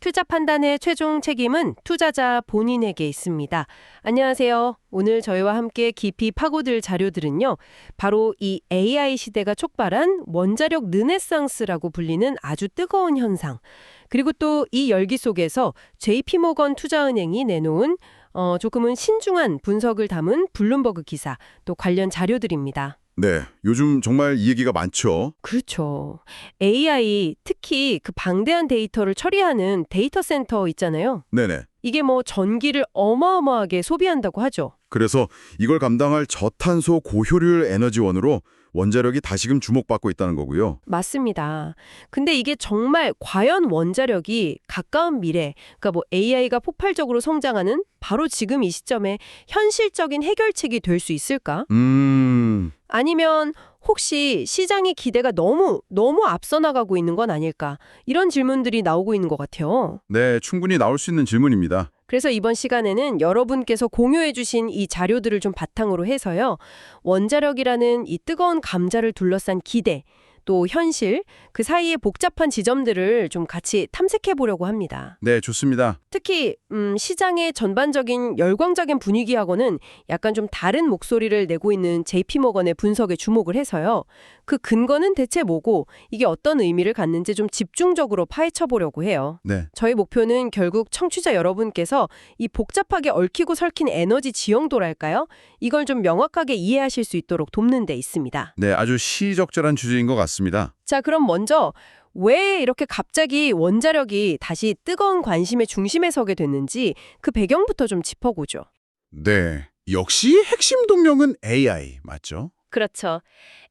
투자 판단의 최종 책임은 투자자 본인에게 있습니다. 안녕하세요. 오늘 저희와 함께 깊이 파고들 자료들은요. 바로 이 AI 시대가 촉발한 원자력 르네상스라고 불리는 아주 뜨거운 현상. 그리고 또 이 열기 속에서 JP모건 투자은행이 내놓은 조금은 신중한 분석을 담은 블룸버그 기사, 또 관련 자료들입니다. 네, 요즘 정말 이 얘기가 많죠. 그렇죠. AI, 특히 그 방대한 데이터를 처리하는 데이터 센터 있잖아요. 네네. 이게 뭐 전기를 어마어마하게 소비한다고 하죠. 그래서 이걸 감당할 저탄소 고효율 에너지원으로 원자력이 다시금 주목받고 있다는 거고요. 맞습니다. 근데 이게 정말 과연 원자력이 가까운 미래, 그러니까 뭐 AI가 폭발적으로 성장하는 바로 지금 이 시점에 현실적인 해결책이 될 수 있을까? 아니면 혹시 시장의 기대가 너무 앞서 나가고 있는 건 아닐까? 이런 질문들이 나오고 있는 것 같아요. 네, 충분히 나올 수 있는 질문입니다. 그래서 이번 시간에는 여러분께서 공유해 주신 이 자료들을 좀 바탕으로 해서요. 원자력이라는 이 뜨거운 감자를 둘러싼 기대, 또 현실, 그 사이의 복잡한 지점들을 좀 같이 탐색해 보려고 합니다. 네, 좋습니다. 특히 시장의 전반적인 열광적인 분위기하고는 약간 좀 다른 목소리를 내고 있는 JP모건의 분석에 주목을 해서요. 그 근거는 대체 뭐고 이게 어떤 의미를 갖는지 좀 집중적으로 파헤쳐 보려고 해요. 네. 저희 목표는 결국 청취자 여러분께서 이 복잡하게 얽히고 설킨 에너지 지형도랄까요? 이걸 좀 명확하게 이해하실 수 있도록 돕는 데 있습니다. 네, 아주 시의적절한 주제인 것 같습니다. 자, 그럼 먼저 왜 이렇게 갑자기 원자력이 다시 뜨거운 관심의 중심에 서게 됐는지 그 배경부터 좀 짚어보죠. 네, 역시 핵심 동력은 AI, 맞죠? 그렇죠.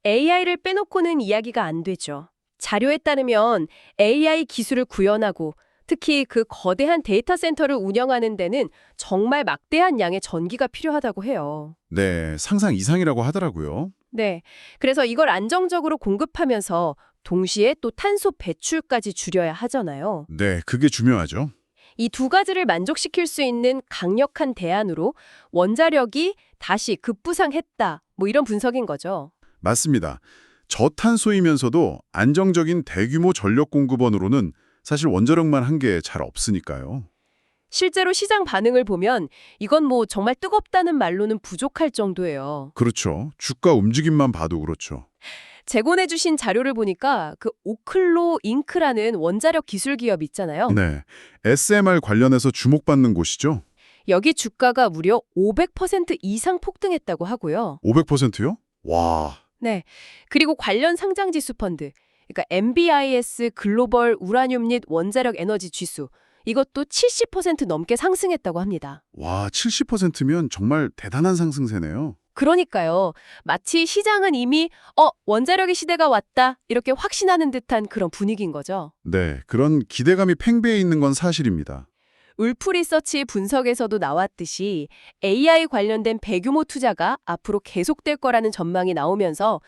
AI를 빼놓고는 이야기가 안 되죠. 자료에 따르면 AI 기술을 구현하고 특히 그 거대한 데이터 센터를 운영하는 데는 정말 막대한 양의 전기가 필요하다고 해요. 네, 상상 이상이라고 하더라고요. 네. 그래서 이걸 안정적으로 공급하면서 동시에 또 탄소 배출까지 줄여야 하잖아요. 네, 그게 중요하죠. 이 두 가지를 만족시킬 수 있는 강력한 대안으로 원자력이 다시 급부상했다. 뭐 이런 분석인 거죠. 맞습니다. 저탄소이면서도 안정적인 대규모 전력 공급원으로는 사실 원자력만 한 게 잘 없으니까요. 실제로 시장 반응을 보면 이건 뭐 정말 뜨겁다는 말로는 부족할 정도예요. 그렇죠. 주가 움직임만 봐도 그렇죠. 제공해 주신 자료를 보니까 그 오클로 잉크라는 원자력 기술 기업 있잖아요. 네, SMR 관련해서 주목받는 곳이죠. 여기 주가가 무려 500% 이상 폭등했다고 하고요. 500%요? 와, 네. 그리고 관련 상장 지수 펀드, 그러니까 MBIS 글로벌 우라늄 및 원자력 에너지 지수, 이것도 70% 넘게 상승했다고 합니다. 와, 70%면 정말 대단한 상승세네요. 그러니까요. 마치 시장은 이미 원자력의 시대가 왔다 이렇게 확신하는 듯한 그런 분위기인 거죠. 네, 그런 기대감이 팽배해 있는 건 사실입니다. 울프 리서치 분석에서도 나왔듯이 AI 관련된 대규모 투자가 앞으로 계속될 거라는 전망이 나오면서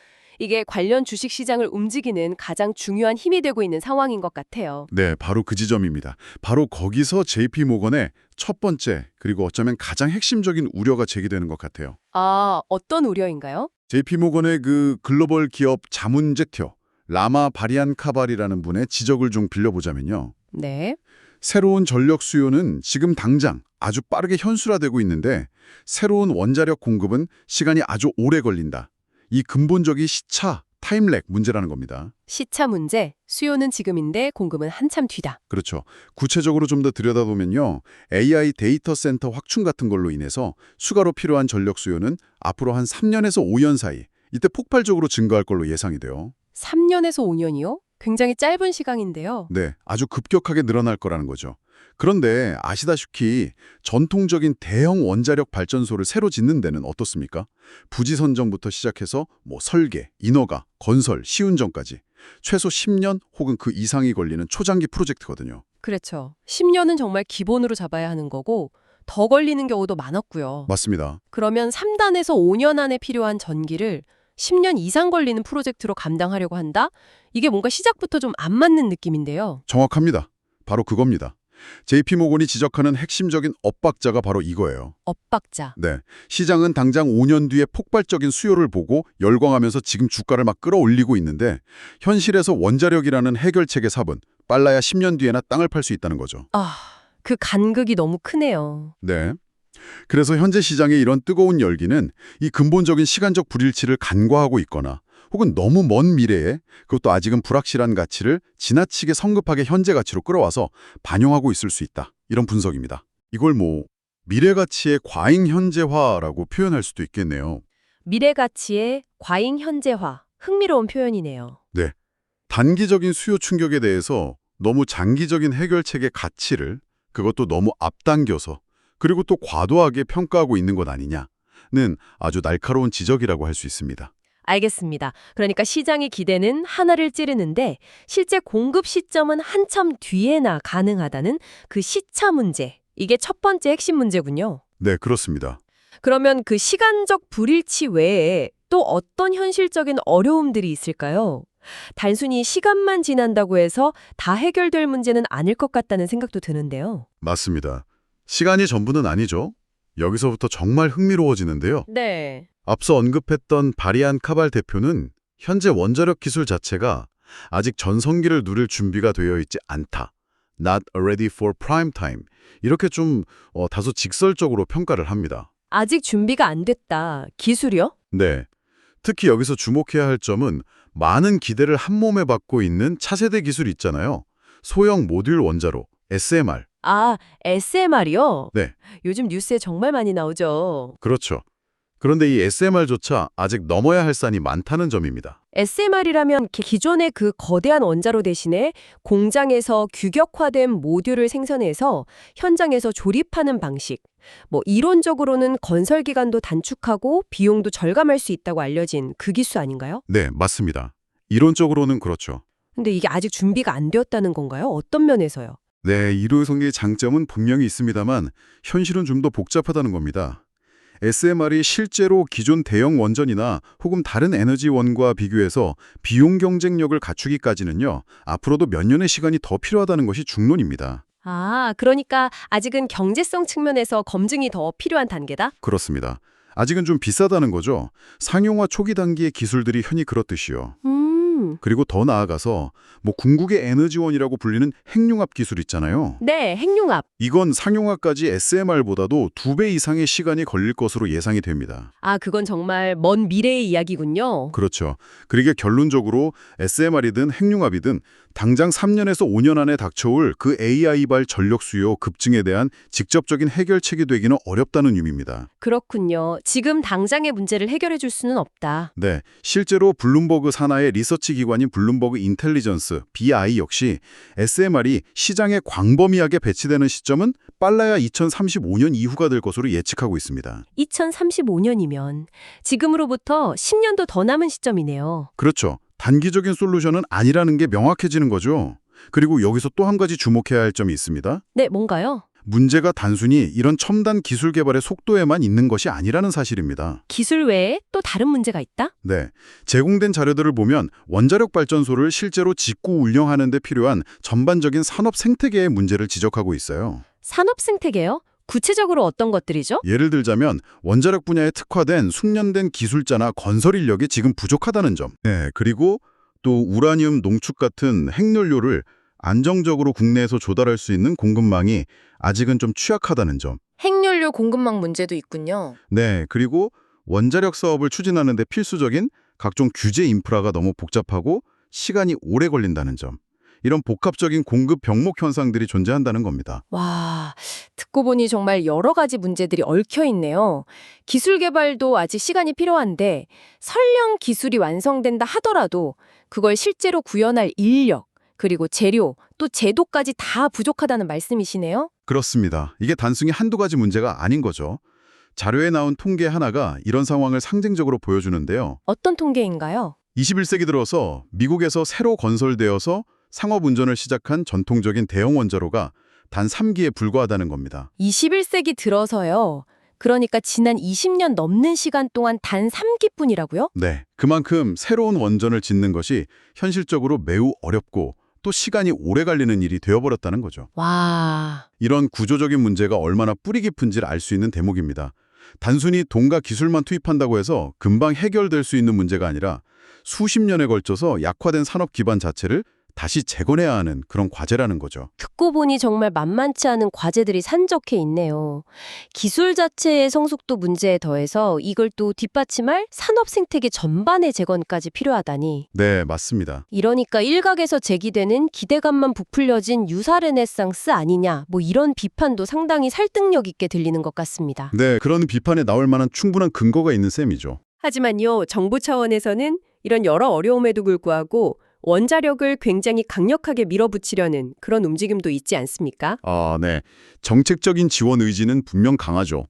이게 관련 주식 시장을 움직이는 가장 중요한 힘이 되고 있는 상황인 것 같아요. 네, 바로 그 지점입니다. 바로 거기서 JP모건의 첫 번째, 그리고 어쩌면 가장 핵심적인 우려가 제기되는 것 같아요. 아, 어떤 우려인가요? JP모건의 그 글로벌 기업 자문제표, 라마 바리안 카발이라는 분의 지적을 좀 빌려보자면요. 네. 새로운 전력 수요는 지금 당장 아주 빠르게 현실화되고 있는데 새로운 원자력 공급은 시간이 아주 오래 걸린다. 이 근본적인 시차, 타임렉 문제라는 겁니다. 시차 문제, 수요는 지금인데 공급은 한참 뒤다. 그렇죠. 구체적으로 좀 더 들여다보면요. AI 데이터 센터 확충 같은 걸로 인해서 추가로 필요한 전력 수요는 앞으로 한 3년에서 5년 사이 이때 폭발적으로 증가할 걸로 예상이 돼요. 3년에서 5년이요? 굉장히 짧은 시간인데요. 네, 아주 급격하게 늘어날 거라는 거죠. 그런데 아시다시피 전통적인 대형 원자력 발전소를 새로 짓는 데는 어떻습니까? 부지 선정부터 시작해서 설계, 인허가, 건설, 시운전까지 최소 10년 혹은 그 이상이 걸리는 초장기 프로젝트거든요. 그렇죠. 10년은 정말 기본으로 잡아야 하는 거고 더 걸리는 경우도 많았고요. 맞습니다. 그러면 3단에서 5년 안에 필요한 전기를 10년 이상 걸리는 프로젝트로 감당하려고 한다? 이게 뭔가 시작부터 좀 안 맞는 느낌인데요. 정확합니다. 바로 그겁니다. JP모건이 지적하는 핵심적인 엇박자가 바로 이거예요. 엇박자. 네, 시장은 당장 5년 뒤에 폭발적인 수요를 보고 열광하면서 지금 주가를 막 끌어올리고 있는데 현실에서 원자력이라는 해결책의 삽은 빨라야 10년 뒤에나 땅을 팔 수 있다는 거죠. 아, 그 간극이 너무 크네요. 네. 그래서 현재 시장의 이런 뜨거운 열기는 이 근본적인 시간적 불일치를 간과하고 있거나 혹은 너무 먼 미래에 그것도 아직은 불확실한 가치를 지나치게 성급하게 현재 가치로 끌어와서 반영하고 있을 수 있다. 이런 분석입니다. 이걸 미래 가치의 과잉 현재화라고 표현할 수도 있겠네요. 미래 가치의 과잉 현재화. 흥미로운 표현이네요. 네. 단기적인 수요 충격에 대해서 너무 장기적인 해결책의 가치를 그것도 너무 앞당겨서 그리고 또 과도하게 평가하고 있는 것 아니냐는 아주 날카로운 지적이라고 할 수 있습니다. 알겠습니다. 그러니까 시장의 기대는 하나를 찌르는데 실제 공급 시점은 한참 뒤에나 가능하다는 그 시차 문제. 이게 첫 번째 핵심 문제군요. 네, 그렇습니다. 그러면 그 시간적 불일치 외에 또 어떤 현실적인 어려움들이 있을까요? 단순히 시간만 지난다고 해서 다 해결될 문제는 아닐 것 같다는 생각도 드는데요. 맞습니다. 시간이 전부는 아니죠. 여기서부터 정말 흥미로워지는데요. 네. 앞서 언급했던 바리안 카발 대표는 현재 원자력 기술 자체가 아직 전성기를 누릴 준비가 되어 있지 않다. Not ready for prime time. 이렇게 좀 다소 직설적으로 평가를 합니다. 아직 준비가 안 됐다. 기술이요? 네. 특히 여기서 주목해야 할 점은 많은 기대를 한몸에 받고 있는 차세대 기술 있잖아요. 소형 모듈 원자로, SMR. 아, SMR이요? 네, 요즘 뉴스에 정말 많이 나오죠. 그렇죠. 그런데 이 SMR조차 아직 넘어야 할 산이 많다는 점입니다. SMR이라면 기존의 그 거대한 원자로 대신에 공장에서 규격화된 모듈을 생산해서 현장에서 조립하는 방식. 이론적으로는 건설 기간도 단축하고 비용도 절감할 수 있다고 알려진 그 기술 아닌가요? 네, 맞습니다. 이론적으로는 그렇죠. 근데 이게 아직 준비가 안 되었다는 건가요? 어떤 면에서요? 네, 이론성의 장점은 분명히 있습니다만 현실은 좀 더 복잡하다는 겁니다. SMR이 실제로 기존 대형 원전이나 혹은 다른 에너지원과 비교해서 비용 경쟁력을 갖추기까지는요, 앞으로도 몇 년의 시간이 더 필요하다는 것이 중론입니다. 아, 그러니까 아직은 경제성 측면에서 검증이 더 필요한 단계다? 그렇습니다. 아직은 좀 비싸다는 거죠. 상용화 초기 단계의 기술들이 흔히 그렇듯이요. 그리고 더 나아가서 궁극의 에너지원이라고 불리는 핵융합 기술 있잖아요. 네, 핵융합. 이건 상용화까지 SMR보다도 2배 이상의 시간이 걸릴 것으로 예상이 됩니다. 아, 그건 정말 먼 미래의 이야기군요. 그렇죠. 그러게 결론적으로 SMR이든 핵융합이든 당장 3년에서 5년 안에 닥쳐올 그 AI발 전력 수요 급증에 대한 직접적인 해결책이 되기는 어렵다는 의미입니다. 그렇군요. 지금 당장의 문제를 해결해 줄 수는 없다. 네, 실제로 블룸버그 산하의 리서치 기관인 블룸버그 인텔리전스, BI 역시 SMR이 시장에 광범위하게 배치되는 시점은 빨라야 2035년 이후가 될 것으로 예측하고 있습니다. 2035년이면 지금으로부터 10년도 더 남은 시점이네요. 그렇죠. 단기적인 솔루션은 아니라는 게 명확해지는 거죠. 그리고 여기서 또 한 가지 주목해야 할 점이 있습니다. 네, 뭔가요? 문제가 단순히 이런 첨단 기술 개발의 속도에만 있는 것이 아니라는 사실입니다. 기술 외에 또 다른 문제가 있다? 네, 제공된 자료들을 보면 원자력 발전소를 실제로 짓고 운영하는 데 필요한 전반적인 산업 생태계의 문제를 지적하고 있어요. 산업 생태계요? 구체적으로 어떤 것들이죠? 예를 들자면 원자력 분야에 특화된 숙련된 기술자나 건설 인력이 지금 부족하다는 점. 네, 그리고 또 우라늄 농축 같은 핵연료를 안정적으로 국내에서 조달할 수 있는 공급망이 아직은 좀 취약하다는 점. 핵연료 공급망 문제도 있군요. 네, 그리고 원자력 사업을 추진하는 데 필수적인 각종 규제 인프라가 너무 복잡하고 시간이 오래 걸린다는 점. 이런 복합적인 공급 병목 현상들이 존재한다는 겁니다. 와, 듣고 보니 정말 여러 가지 문제들이 얽혀 있네요. 기술 개발도 아직 시간이 필요한데 설령 기술이 완성된다 하더라도 그걸 실제로 구현할 인력, 그리고 재료, 또 제도까지 다 부족하다는 말씀이시네요? 그렇습니다. 이게 단순히 한두 가지 문제가 아닌 거죠. 자료에 나온 통계 하나가 이런 상황을 상징적으로 보여주는데요. 어떤 통계인가요? 21세기 들어서 미국에서 새로 건설되어서 상업 운전을 시작한 전통적인 대형 원자로가 단 3기에 불과하다는 겁니다. 21세기 들어서요. 그러니까 지난 20년 넘는 시간 동안 단 3기뿐이라고요? 네, 그만큼 새로운 원전을 짓는 것이 현실적으로 매우 어렵고 또 시간이 오래 걸리는 일이 되어버렸다는 거죠. 와, 이런 구조적인 문제가 얼마나 뿌리 깊은지를 알 수 있는 대목입니다. 단순히 돈과 기술만 투입한다고 해서 금방 해결될 수 있는 문제가 아니라 수십 년에 걸쳐서 약화된 산업 기반 자체를 다시 재건해야 하는 그런 과제라는 거죠. 듣고 보니 정말 만만치 않은 과제들이 산적해 있네요. 기술 자체의 성숙도 문제에 더해서 이걸 또 뒷받침할 산업 생태계 전반의 재건까지 필요하다니. 네, 맞습니다. 이러니까 일각에서 제기되는 기대감만 부풀려진 유사 르네상스 아니냐, 뭐 이런 비판도 상당히 설득력 있게 들리는 것 같습니다. 네, 그런 비판에 나올 만한 충분한 근거가 있는 셈이죠. 하지만요, 정부 차원에서는 이런 여러 어려움에도 불구하고 원자력을 굉장히 강력하게 밀어붙이려는 그런 움직임도 있지 않습니까? 네. 정책적인 지원 의지는 분명 강하죠.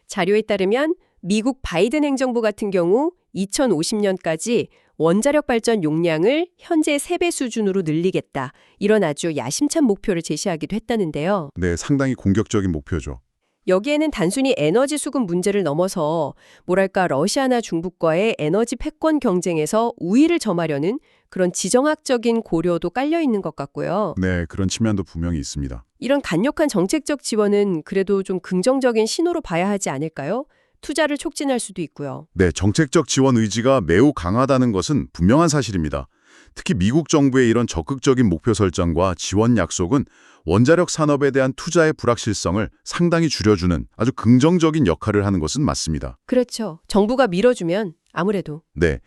자료에 따르면 미국 바이든 행정부 같은 경우 2050년까지 원자력 발전 용량을 현재 3배 수준으로 늘리겠다. 이런 아주 야심찬 목표를 제시하기도 했다는데요. 네, 상당히 공격적인 목표죠. 여기에는 단순히 에너지 수급 문제를 넘어서 뭐랄까 러시아나 중국과의 에너지 패권 경쟁에서 우위를 점하려는 그런 지정학적인 고려도 깔려 있는 것 같고요. 네, 그런 측면도 분명히 있습니다. 이런 강력한 정책적 지원은 그래도 좀 긍정적인 신호로 봐야 하지 않을까요? 투자를 촉진할 수도 있고요. 네, 정책적 지원 의지가 매우 강하다는 것은 분명한 사실입니다. 특히 미국 정부의 이런 적극적인 목표 설정과 지원 약속은 원자력 산업에 대한 투자의 불확실성을 상당히 줄여주는 아주 긍정적인 역할을 하는 것은 맞습니다. 그렇죠. 정부가 밀어주면 아무래도. 네,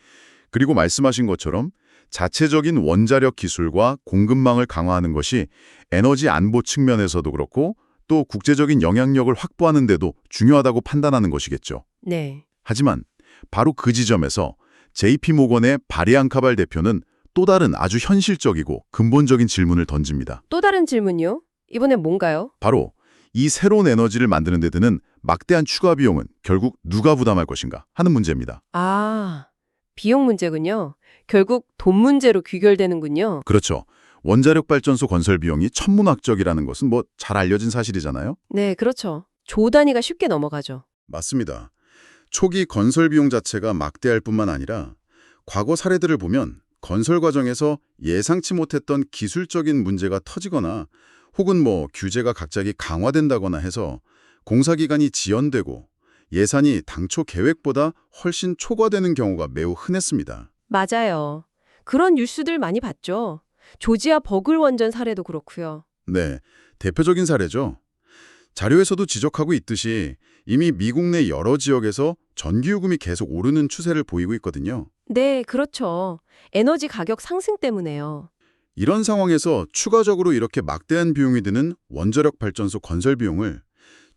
그리고 말씀하신 것처럼 자체적인 원자력 기술과 공급망을 강화하는 것이 에너지 안보 측면에서도 그렇고 또 국제적인 영향력을 확보하는 데도 중요하다고 판단하는 것이겠죠. 네. 하지만 바로 그 지점에서 JP모건의 바리앙카발 대표는 또 다른 아주 현실적이고 근본적인 질문을 던집니다. 또 다른 질문요? 이번엔 뭔가요? 바로 이 새로운 에너지를 만드는 데 드는 막대한 추가 비용은 결국 누가 부담할 것인가 하는 문제입니다. 아, 비용 문제군요. 결국 돈 문제로 귀결되는군요. 그렇죠. 원자력 발전소 건설 비용이 천문학적이라는 것은 뭐 잘 알려진 사실이잖아요. 네, 그렇죠. 조 단위가 쉽게 넘어가죠. 맞습니다. 초기 건설 비용 자체가 막대할 뿐만 아니라 과거 사례들을 보면 건설 과정에서 예상치 못했던 기술적인 문제가 터지거나 혹은 뭐 규제가 갑자기 강화된다거나 해서 공사 기간이 지연되고 예산이 당초 계획보다 훨씬 초과되는 경우가 매우 흔했습니다. 맞아요. 그런 뉴스들 많이 봤죠. 조지아 버글 원전 사례도 그렇고요. 네, 대표적인 사례죠. 자료에서도 지적하고 있듯이 이미 미국 내 여러 지역에서 전기요금이 계속 오르는 추세를 보이고 있거든요. 네, 그렇죠. 에너지 가격 상승 때문에요. 이런 상황에서 추가적으로 이렇게 막대한 비용이 드는 원자력 발전소 건설 비용을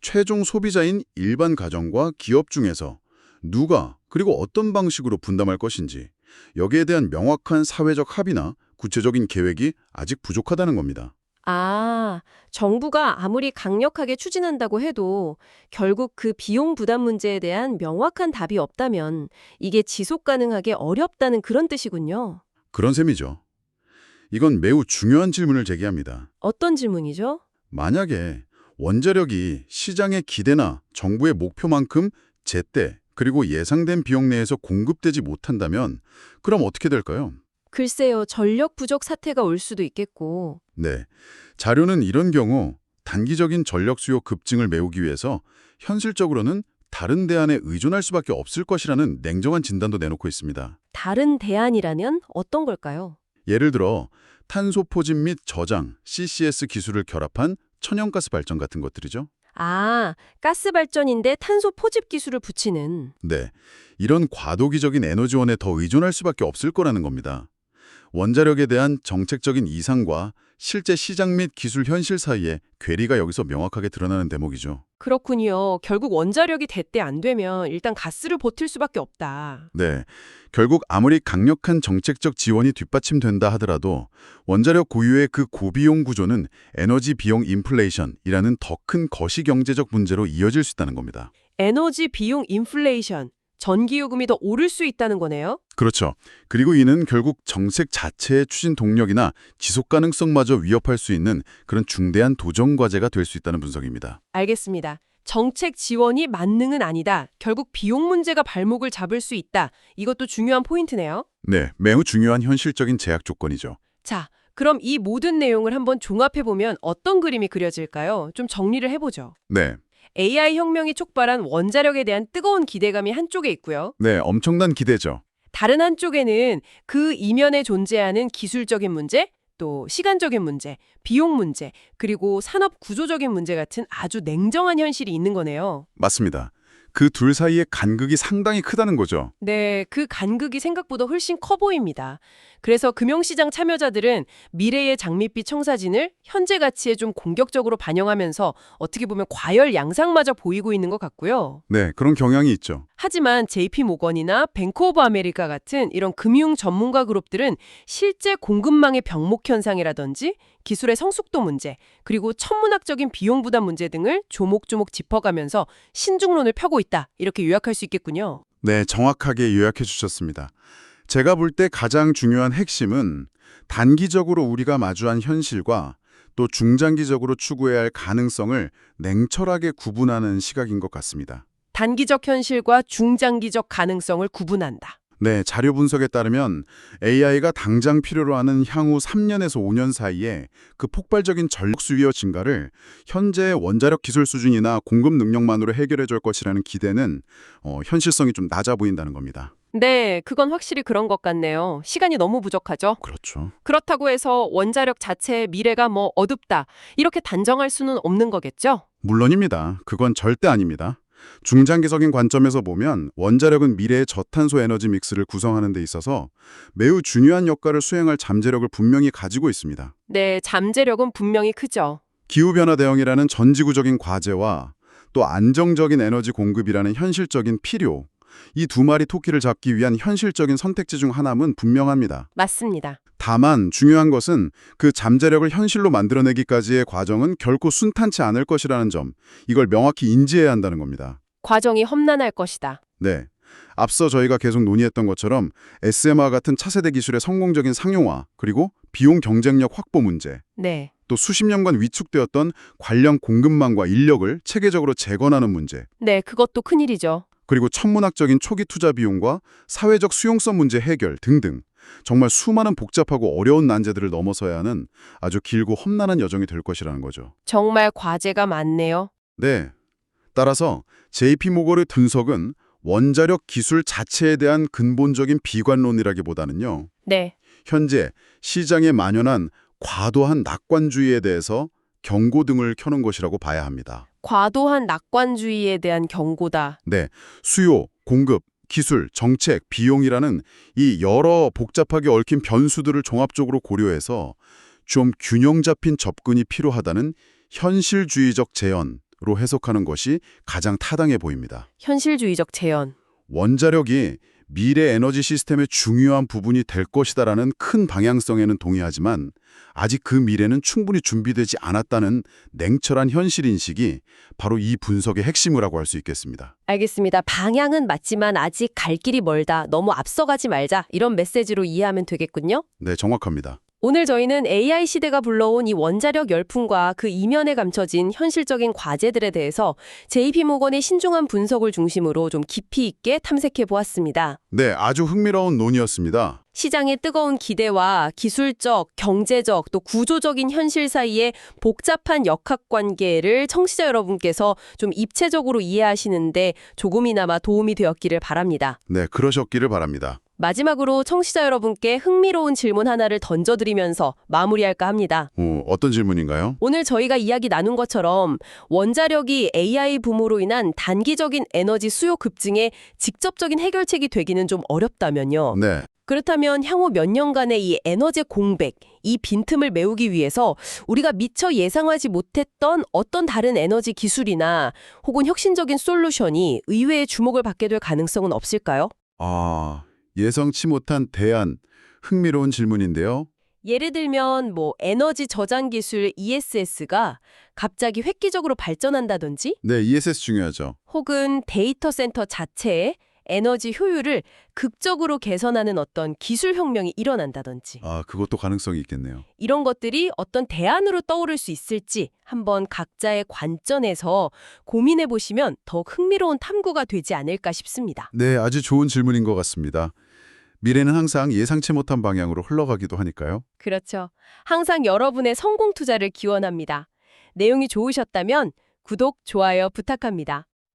최종 소비자인 일반 가정과 기업 중에서 누가 그리고 어떤 방식으로 분담할 것인지 여기에 대한 명확한 사회적 합의나 구체적인 계획이 아직 부족하다는 겁니다. 아, 정부가 아무리 강력하게 추진한다고 해도 결국 그 비용 부담 문제에 대한 명확한 답이 없다면 이게 지속 가능하게 어렵다는 그런 뜻이군요. 그런 셈이죠. 이건 매우 중요한 질문을 제기합니다. 어떤 질문이죠? 만약에 원자력이 시장의 기대나 정부의 목표만큼 제때 그리고 예상된 비용 내에서 공급되지 못한다면 그럼 어떻게 될까요? 글쎄요, 전력 부족 사태가 올 수도 있겠고. 네, 자료는 이런 경우 단기적인 전력 수요 급증을 메우기 위해서 현실적으로는 다른 대안에 의존할 수밖에 없을 것이라는 냉정한 진단도 내놓고 있습니다. 다른 대안이라면 어떤 걸까요? 예를 들어 탄소 포집 및 저장, CCS 기술을 결합한 천연가스 발전 같은 것들이죠. 아, 가스 발전인데 탄소 포집 기술을 붙이는. 네, 이런 과도기적인 에너지원에 더 의존할 수밖에 없을 거라는 겁니다. 원자력에 대한 정책적인 이상과 실제 시장 및 기술 현실 사이의 괴리가 여기서 명확하게 드러나는 대목이죠. 그렇군요. 결국 원자력이 대때 안 되면 일단 가스를 버틸 수밖에 없다. 네, 결국 아무리 강력한 정책적 지원이 뒷받침된다 하더라도 원자력 고유의 그 고비용 구조는 에너지 비용 인플레이션이라는 더 큰 거시경제적 문제로 이어질 수 있다는 겁니다. 에너지 비용 인플레이션, 전기요금이 더 오를 수 있다는 거네요? 그렇죠. 그리고 이는 결국 정책 자체의 추진 동력이나 지속 가능성마저 위협할 수 있는 그런 중대한 도전 과제가 될 수 있다는 분석입니다. 알겠습니다. 정책 지원이 만능은 아니다. 결국 비용 문제가 발목을 잡을 수 있다. 이것도 중요한 포인트네요. 네, 매우 중요한 현실적인 제약 조건이죠. 자, 그럼 이 모든 내용을 한번 종합해보면 어떤 그림이 그려질까요? 좀 정리를 해보죠. 네. AI 혁명이 촉발한 원자력에 대한 뜨거운 기대감이 한쪽에 있고요. 네, 엄청난 기대죠. 다른 한쪽에는 그 이면에 존재하는 기술적인 문제, 또 시간적인 문제, 비용 문제, 그리고 산업 구조적인 문제 같은 아주 냉정한 현실이 있는 거네요. 맞습니다. 그 둘 사이의 간극이 상당히 크다는 거죠. 네, 그 간극이 생각보다 훨씬 커 보입니다. 그래서 금융시장 참여자들은 미래의 장밋빛 청사진을 현재 가치에 좀 공격적으로 반영하면서 어떻게 보면 과열 양상마저 보이고 있는 것 같고요. 네, 그런 경향이 있죠. 하지만 JP 모건이나 뱅크 오브 아메리카 같은 이런 금융 전문가 그룹들은 실제 공급망의 병목 현상이라든지 기술의 성숙도 문제, 그리고 천문학적인 비용 부담 문제 등을 조목조목 짚어가면서 신중론을 펴고 있다. 이렇게 요약할 수 있겠군요. 네, 정확하게 요약해 주셨습니다. 제가 볼 때 가장 중요한 핵심은 단기적으로 우리가 마주한 현실과 또 중장기적으로 추구해야 할 가능성을 냉철하게 구분하는 시각인 것 같습니다. 단기적 현실과 중장기적 가능성을 구분한다. 네, 자료 분석에 따르면 AI가 당장 필요로 하는 향후 3년에서 5년 사이에 그 폭발적인 전력 수요 증가를 현재 원자력 기술 수준이나 공급 능력만으로 해결해 줄 것이라는 기대는 현실성이 좀 낮아 보인다는 겁니다. 네, 그건 확실히 그런 것 같네요. 시간이 너무 부족하죠. 그렇죠. 그렇다고 해서 원자력 자체의 미래가 뭐 어둡다. 이렇게 단정할 수는 없는 거겠죠? 물론입니다. 그건 절대 아닙니다. 중장기적인 관점에서 보면 원자력은 미래의 저탄소 에너지 믹스를 구성하는 데 있어서 매우 중요한 역할을 수행할 잠재력을 분명히 가지고 있습니다. 네, 잠재력은 분명히 크죠. 기후변화 대응이라는 전지구적인 과제와 또 안정적인 에너지 공급이라는 현실적인 필요, 이 두 마리 토끼를 잡기 위한 현실적인 선택지 중 하나는 분명합니다. 맞습니다. 다만 중요한 것은 그 잠재력을 현실로 만들어내기까지의 과정은 결코 순탄치 않을 것이라는 점, 이걸 명확히 인지해야 한다는 겁니다. 과정이 험난할 것이다. 네. 앞서 저희가 계속 논의했던 것처럼 SMR 같은 차세대 기술의 성공적인 상용화, 그리고 비용 경쟁력 확보 문제, 네. 또 수십 년간 위축되었던 관련 공급망과 인력을 체계적으로 재건하는 문제, 네, 그것도 큰일이죠. 그리고 천문학적인 초기 투자 비용과 사회적 수용성 문제 해결 등등 정말 수많은 복잡하고 어려운 난제들을 넘어서야 하는 아주 길고 험난한 여정이 될 것이라는 거죠. 정말 과제가 많네요. 네. 따라서 JP모건의 분석은 원자력 기술 자체에 대한 근본적인 비관론이라기보다는요. 네. 현재 시장에 만연한 과도한 낙관주의에 대해서 경고등을 켜는 것이라고 봐야 합니다. 과도한 낙관주의에 대한 경고다. 네, 수요, 공급, 기술, 정책, 비용이라는 이 여러 복잡하게 얽힌 변수들을 종합적으로 고려해서 좀 균형 잡힌 접근이 필요하다는 현실주의적 제언으로 해석하는 것이 가장 타당해 보입니다. 현실주의적 재현. 원자력이 미래 에너지 시스템의 중요한 부분이 될 것이다라는 큰 방향성에는 동의하지만 아직 그 미래는 충분히 준비되지 않았다는 냉철한 현실인식이 바로 이 분석의 핵심이라고 할 수 있겠습니다. 알겠습니다. 방향은 맞지만 아직 갈 길이 멀다. 너무 앞서가지 말자. 이런 메시지로 이해하면 되겠군요. 네, 정확합니다. 오늘 저희는 AI 시대가 불러온 이 원자력 열풍과 그 이면에 감춰진 현실적인 과제들에 대해서 JP모건의 신중한 분석을 중심으로 좀 깊이 있게 탐색해 보았습니다. 네, 아주 흥미로운 논의였습니다. 시장의 뜨거운 기대와 기술적, 경제적, 또 구조적인 현실 사이의 복잡한 역학관계를 청취자 여러분께서 좀 입체적으로 이해하시는데 조금이나마 도움이 되었기를 바랍니다. 네, 그러셨기를 바랍니다. 마지막으로 청취자 여러분께 흥미로운 질문 하나를 던져드리면서 마무리할까 합니다. 어떤 질문인가요? 오늘 저희가 이야기 나눈 것처럼 원자력이 AI 붐으로 인한 단기적인 에너지 수요 급증에 직접적인 해결책이 되기는 좀 어렵다면요. 네, 그렇다면 향후 몇 년간의 이 에너지 공백, 이 빈틈을 메우기 위해서 우리가 미처 예상하지 못했던 어떤 다른 에너지 기술이나 혹은 혁신적인 솔루션이 의외의 주목을 받게 될 가능성은 없을까요? 예상치 못한 대안, 흥미로운 질문인데요. 예를 들면 에너지 저장 기술 ESS가 갑자기 획기적으로 발전한다든지 네, ESS 중요하죠. 혹은 데이터 센터 자체의 에너지 효율을 극적으로 개선하는 어떤 기술 혁명이 일어난다든지 그것도 가능성이 있겠네요. 이런 것들이 어떤 대안으로 떠오를 수 있을지 한번 각자의 관점에서 고민해 보시면 더욱 흥미로운 탐구가 되지 않을까 싶습니다. 네, 아주 좋은 질문인 것 같습니다. 미래는 항상 예상치 못한 방향으로 흘러가기도 하니까요. 그렇죠. 항상 여러분의 성공 투자를 기원합니다. 내용이 좋으셨다면 구독, 좋아요 부탁합니다.